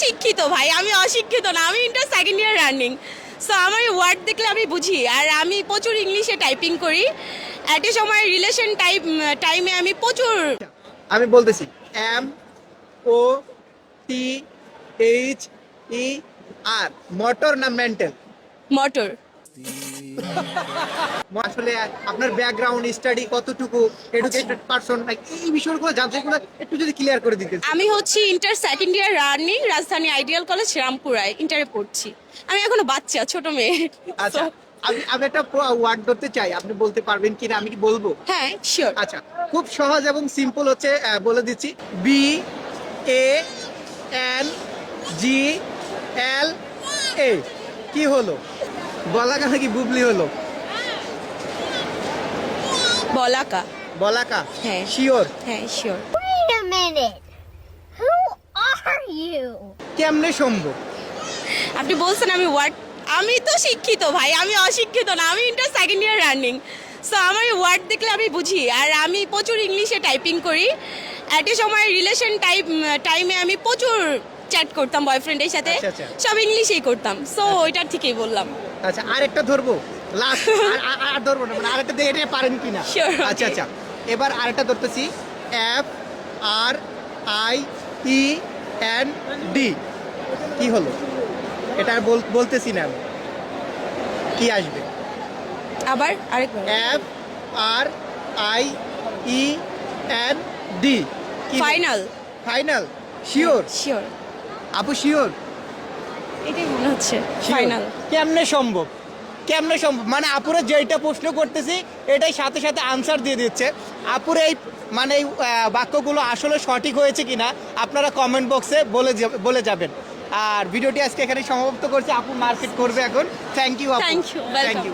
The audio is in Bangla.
শিক্ষিত ভাই, আমি অশিক্ষিত না, আমি inter second year running. So আমার ওয়ার্ড দেখলে আমি বুঝি, আর আমি প্রচুর ইংলিশে টাইপিং করি। অ্যাট এ সময় রিলেশন টাইমে আমি প্রচুর আমি বলতেছি MOTHER, মোটর না মেন্টাল? মোটর। আসলে আপনার ব্যাকগ্রাউন্ড স্টাডি কতটুকু, এডুকেটেড পারসন, এই বিষয়গুলো জানতে গুলো একটু যদি ক্লিয়ার করে দিতেন। আমি হচ্ছি ইন্টার সেকেন্ড ইয়ার রানিং, রাজধানী আইডিয়াল কলেজ রামপুরায় ইন্টারে পড়ছি। আমি এখনো বাচ্চা, ছোট মেয়ে। আচ্ছা, So, আমি একটা ওয়ার্ড ধরতে চাই, আপনি বলতে পারবেন কিনা, আমি কি বলবো? হ্যাঁ শিওর। আচ্ছা, খুব সহজ এবং সিম্পল হচ্ছে, বলে দিচ্ছি। BANGLA, কি হলো? বলাকা নাকি বুবলি হলো? বলাকা। বলাকা? হ্যাঁ। শিওর? হ্যাঁ sure. Wait a minute. Who are you? কেমনে সম্ভব? আপনি বলছেন আমি ওয়ার্ড, আমি তো শিক্ষিত ভাই, আমি অশিক্ষিত না, আমি inter second year running. So আমার ওয়ার্ড দেখলে আমি বুঝি, আর আমি প্রচুর ইংলিশে টাইপিং করি। অ্যাট এ সময় রিলেশন টাইমে আমি প্রচুর চ্যাট করতাম বয়ফ্রেন্ডের সাথে, আচ্ছা, আচ্ছা। সব ইংলিশেই করতাম। সো ওইটার থেকেই বললাম। আচ্ছা, আরেকটা ধরবো, লাস্ট। আর ধরবো না, মানে আরেকটা দিয়ে এটা পারেন কিনা? Sure, okay. আচ্ছা আচ্ছা, এবার আরেকটা ধরতেছি। FRIEND, কি হলো? এটা আর বলতেছি না আমি। কি আসবে? আবার আরেকবার। FRIEND, final. Final? Sure? Sure, আপু শিওর? এটাই মনে হচ্ছে ফাইনাল। কেমনে সম্ভব? কেমনে সম্ভব? মানে আপুরে যেটা প্রশ্ন করতেছি এটাই সাথে সাথে আনসার দিয়ে দিচ্ছে। আপুরে এই মানে এই বাক্যগুলো আসলে সঠিক হয়েছে কিনা আপনারা কমেন্ট বক্সে বলে যাবেন। আর ভিডিওটি আজকে এখানে সমাপ্ত করছি। আপু মার্কেট করবে এখন। থ্যাংক ইউ আপু। Thank you, welcome. Thank you.